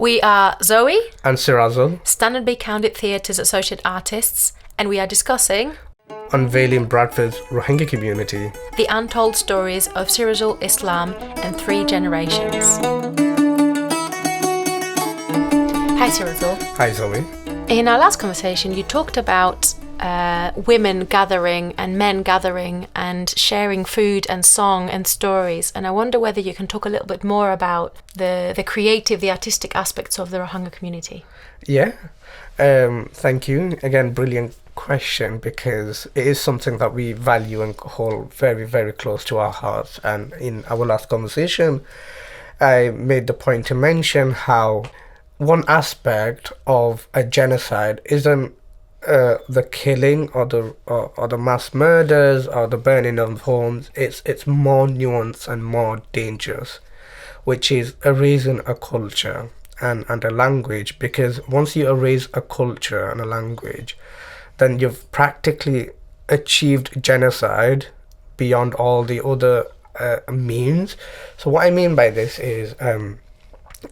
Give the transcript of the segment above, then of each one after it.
We are Zoe and Sirazul, Standard B County Theatre's associate artists, and we are discussing Unveiling Bradford's Rohingya community, the untold stories of Sirazul Islam and 3 generations. Hi Sirazul. Hi Zoe. In our last conversation, you talked about women gathering and men gathering and sharing food and song and stories, and I wonder whether you can talk a little bit more about the creative, the artistic aspects of the Rohingya community. Yeah, thank you. Again, brilliant question, because it is something that we value and hold very, very close to our hearts. And in our last conversation, I made the point to mention how one aspect of a genocide isn't the killing or the mass murders or the burning of homes. It's more nuanced and more dangerous, which is erasing a culture and a language. Because once you erase a culture and a language, then you've practically achieved genocide beyond all the other means. So what I mean by this is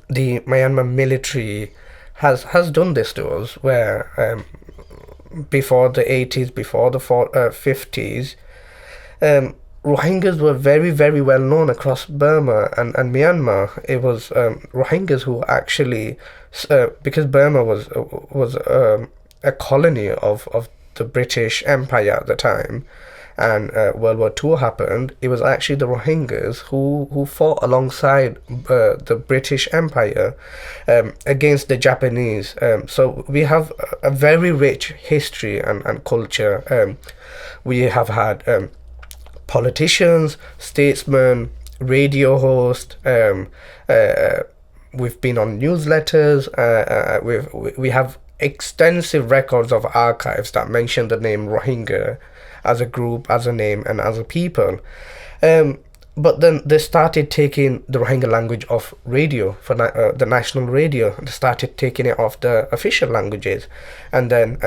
the Myanmar military has done this to us, where before the 80s, before the 50s, Rohingyas were very, very well known across Burma and Myanmar. It was Rohingyas who actually, because Burma was a colony of the British Empire at the time, and World War II happened. It was actually the Rohingyas who fought alongside the British Empire against the Japanese. So we have a very rich history and culture. We have had politicians, statesmen, radio hosts. We've been on newsletters. We have extensive records of archives that mention the name Rohingya as a group, as a name, and as a people. But then they started taking the Rohingya language off radio, for the national radio. They started taking it off the official languages, and then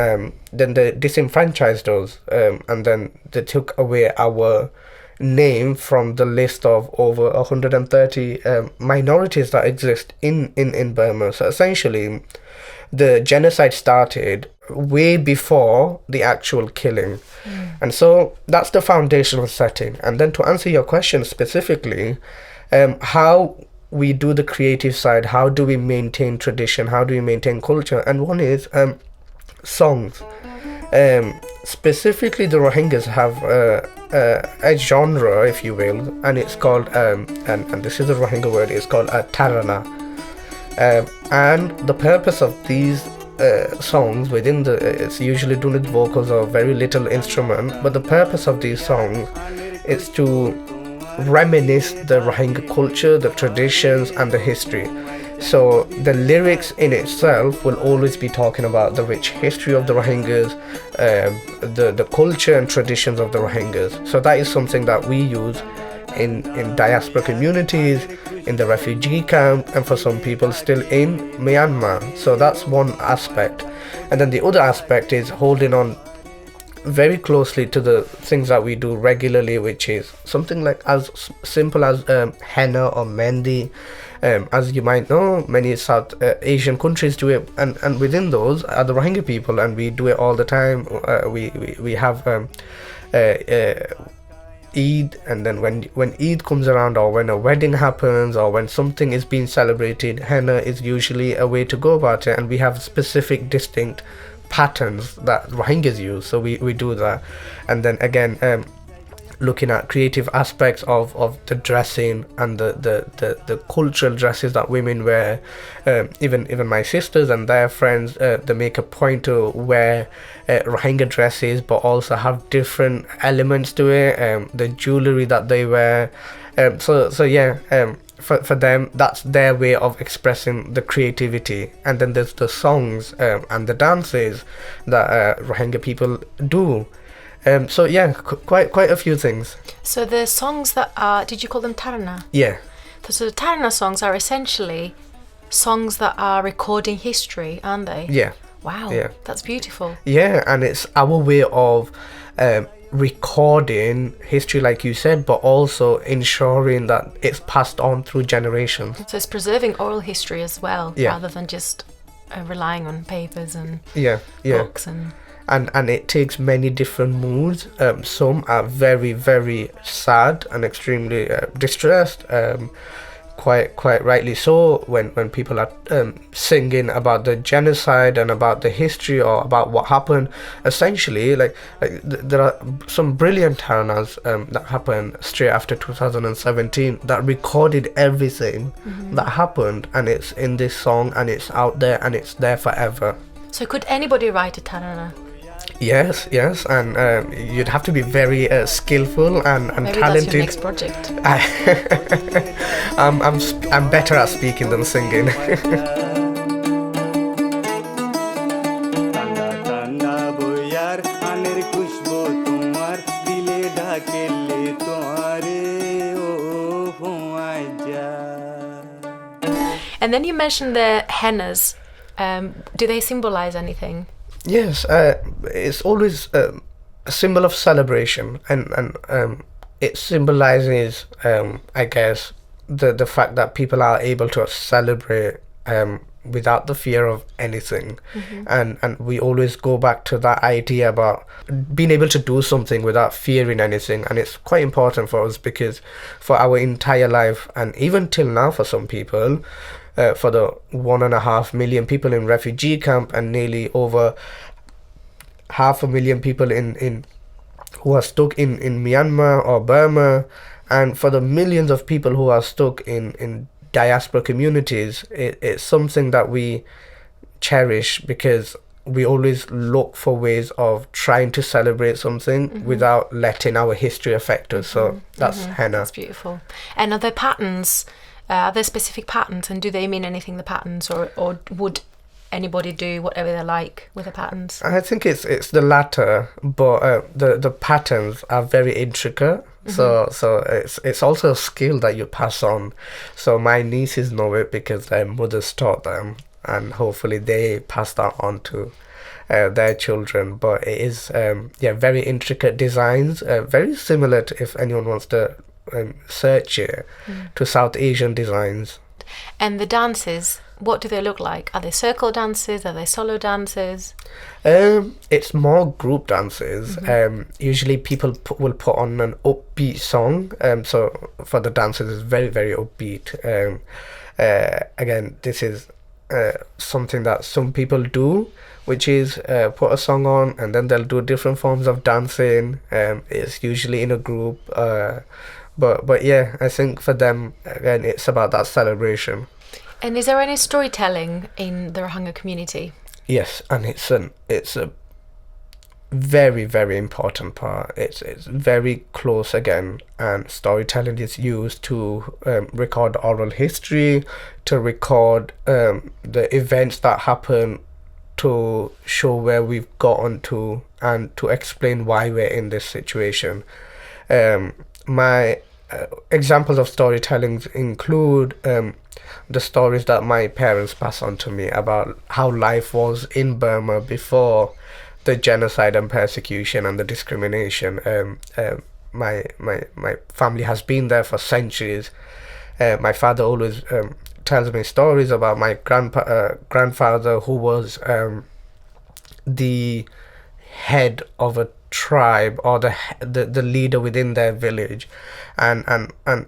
they disenfranchised us, and then they took away our name from the list of over 130 minorities that exist in Burma. So essentially, the genocide started way before the actual killing. And so that's the foundational setting. And then to answer your question specifically, how we do the creative side, how do we maintain tradition, how do we maintain culture? And one is songs. Specifically, the Rohingyas have a genre, if you will, and it's called, and this is a Rohingya word, it's called a tarana. And the purpose of these songs within it's usually done with vocals or very little instrument, but the purpose of these songs is to reminisce the Rohingya culture, the traditions, and the history. So the lyrics in itself will always be talking about the rich history of the Rohingyas, the culture and traditions of the Rohingyas. So that is something that we use in diaspora communities, in the refugee camp, and for some people still in Myanmar. So that's one aspect. And then the other aspect is holding on very closely to the things that we do regularly, which is something like as simple as henna or mehndi. As you might know, many South Asian countries do it, and within those are the Rohingya people, and we do it all the time. We have Eid, and then when Eid comes around, or when a wedding happens, or when something is being celebrated, henna is usually a way to go about it, and we have specific distinct patterns that Rohingyas use, so we do that. And then again, looking at creative aspects of the dressing and the cultural dresses that women wear. Even my sisters and their friends, they make a point to wear Rohingya dresses, but also have different elements to it. The jewelry that they wear. For them, that's their way of expressing the creativity. And then there's the songs and the dances that Rohingya people do. Quite a few things. So the songs that are, did you call them tarana? Yeah. So the tarana songs are essentially songs that are recording history, aren't they? Yeah. Wow. Yeah. That's beautiful. Yeah, and it's our way of recording history, like you said, but also ensuring that it's passed on through generations. So it's preserving oral history as well, Yeah. rather than just relying on papers and Yeah, books and. And it takes many different moods. Some are very, very sad and extremely distressed. Quite rightly so, when people are singing about the genocide and about the history or about what happened. Essentially, there are some brilliant taranas that happened straight after 2017 that recorded everything that happened, and it's in this song, and it's out there, and it's there forever. So could anybody write a tarana? Yes, and you'd have to be very skillful and Maybe talented. that's your next project. I'm better at speaking than singing. And then you mentioned the hennas. Do they symbolize anything? Yes, it's always a symbol of celebration, and it symbolizes, I guess, the fact that people are able to celebrate without the fear of anything. And we always go back to that idea about being able to do something without fearing anything, and it's quite important for us, because for our entire life, and even till now for some people, for the 1.5 million people in refugee camp, and nearly over 500,000 people in who are stuck in Myanmar or Burma, and for the millions of people who are stuck in diaspora communities, it's something that we cherish, because we always look for ways of trying to celebrate something without letting our history affect us. So that's henna. That's beautiful. And are there patterns? Are there specific patterns, and do they mean anything, the patterns, or would anybody do whatever they like with the patterns? I think it's the latter, but the patterns are very intricate. So it's also a skill that you pass on. So my nieces know it because their mothers taught them, and hopefully they pass that on to their children. But it is very intricate designs, very similar to, if anyone wants to search it, to South Asian designs. And the dances, what do they look like? Are they circle dances? Are they solo dances? It's more group dances. Usually people will put on an upbeat song. So for the dances, it's very, very upbeat. Again, this is something that some people do, which is put a song on, and then they'll do different forms of dancing. It's usually in a group. But yeah, I think for them, again, it's about that celebration. And is there any storytelling in the Rohingya community? Yes, and it's a very, very important part. It's very close again, and storytelling is used to record oral history, to record the events that happen, to show where we've gotten to, and to explain why we're in this situation. My examples of storytelling include the stories that my parents pass on to me about how life was in Burma before the genocide and persecution and the discrimination. My family has been there for centuries. My father always tells me stories about my grandfather, who was the head of a tribe, or the leader within their village, and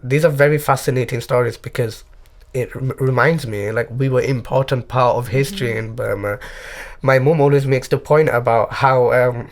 these are very fascinating stories, because it reminds me, like, we were important part of history in Burma. My mum always makes the point about how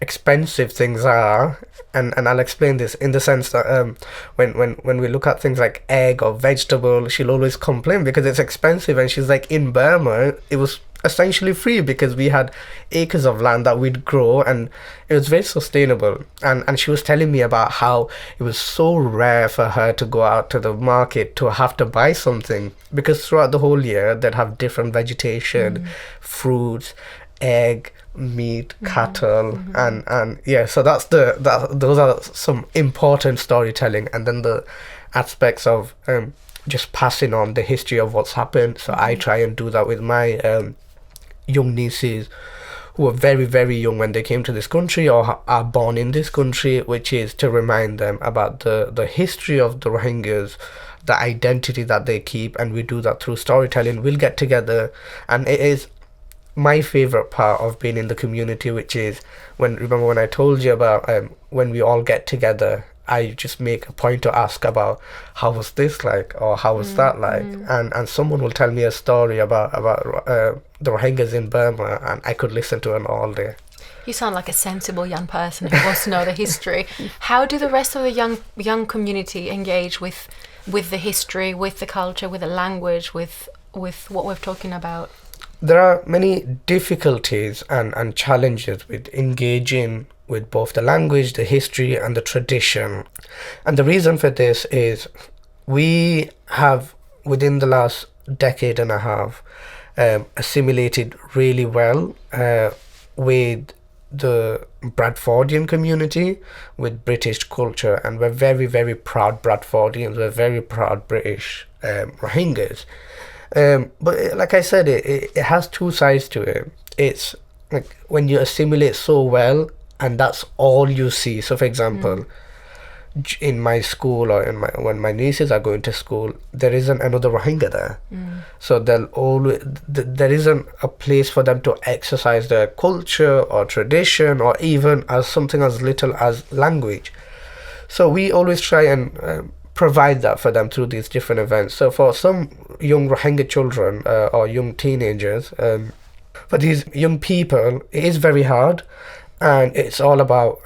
expensive things are, and I'll explain this in the sense that when we look at things like egg or vegetable, she'll always complain because it's expensive, and she's like, in Burma it was essentially free because we had acres of land that we'd grow, and it was very sustainable. And she was telling me about how it was so rare for her to go out to the market to have to buy something, because throughout the whole year they'd have different vegetation, fruits, egg, meat, cattle, and yeah, so those are some important storytelling. And then the aspects of just passing on the history of what's happened. So I try and do that with my young nieces, who were very, very young when they came to this country or are born in this country, which is to remind them about the history of the Rohingyas, the identity that they keep, and we do that through storytelling. We'll get together, and it is my favorite part of being in the community, which is remember when I told you about when we all get together, I just make a point to ask about how was this like or how was that like, and someone will tell me a story about the Rohingyas in Burma, and I could listen to it all day. You sound like a sensible young person who wants to know the history. How do the rest of the young community engage with the history, with the culture, with the language, with what we're talking about? There are many difficulties and challenges with engaging with both the language, the history, and the tradition. And the reason for this is we have, within the last decade and a half, assimilated really well with the Bradfordian community, with British culture, and we're very, very proud Bradfordians, we're very proud British Rohingyas. But like I said, it has two sides to it. It's like when you assimilate so well and that's all you see. So for example, in my school or when my nieces are going to school, there isn't another Rohingya there. So there isn't a place for them to exercise their culture or tradition or even as something as little as language. So we always try and provide that for them through these different events. So for some young Rohingya children or young teenagers, for these young people, it is very hard, and it's all about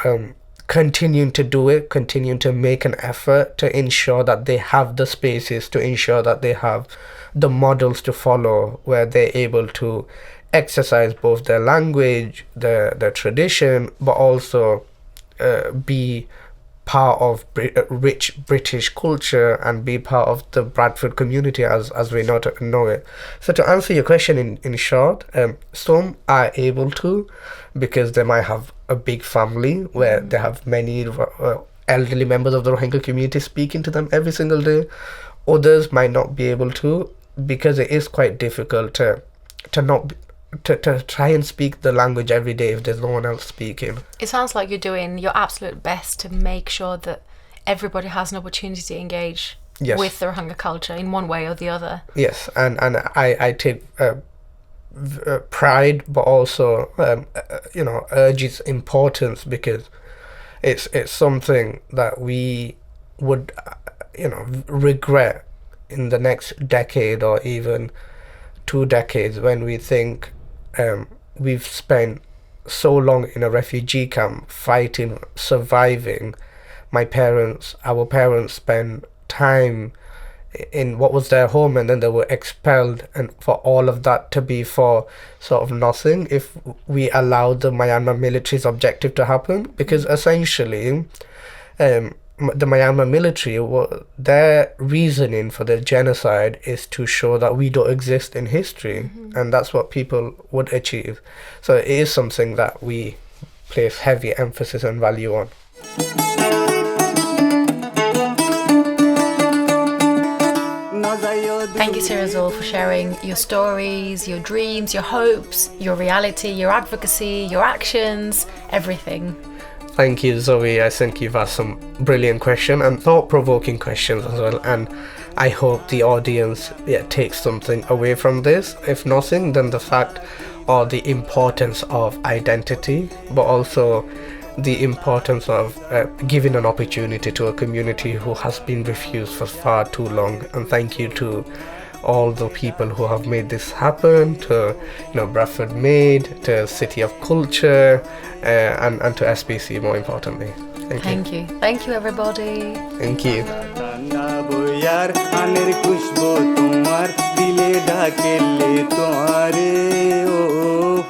continuing to do it, continuing to make an effort to ensure that they have the spaces, to ensure that they have the models to follow where they're able to exercise both their language, their tradition, but also be part of rich British culture and be part of the Bradford community as we know it. So to answer your question in short, some are able to because they might have a big family where they have many elderly members of the Rohingya community speaking to them every single day. Others might not be able to because it is quite difficult to try and speak the language every day if there's no one else speaking. It sounds like you're doing your absolute best to make sure that everybody has an opportunity to engage with the Rohingya culture in one way or the other. Yes, and I take pride, but also urge its importance because it's something that we would regret in the next decade or even 2 decades when we think we've spent so long in a refugee camp fighting, surviving. Our parents spent time in what was their home and then they were expelled, and for all of that to be for sort of nothing if we allowed the Myanmar military's objective to happen, because essentially the Myanmar military, their reasoning for the genocide is to show that we don't exist in history, and that's what people would achieve. So it is something that we place heavy emphasis and value on. Thank you, Sirazul, for sharing your stories, your dreams, your hopes, your reality, your advocacy, your actions, everything. Thank you, Zoe. I think you've asked some brilliant questions and thought-provoking questions as well, and I hope the audience takes something away from this. If nothing, then the fact or the importance of identity, but also the importance of giving an opportunity to a community who has been refused for far too long. And thank you to all the people who have made this happen, to Bradford Made, to City of Culture, and to SBC more importantly. Thank you. Thank you, everybody. Thank you. Oh,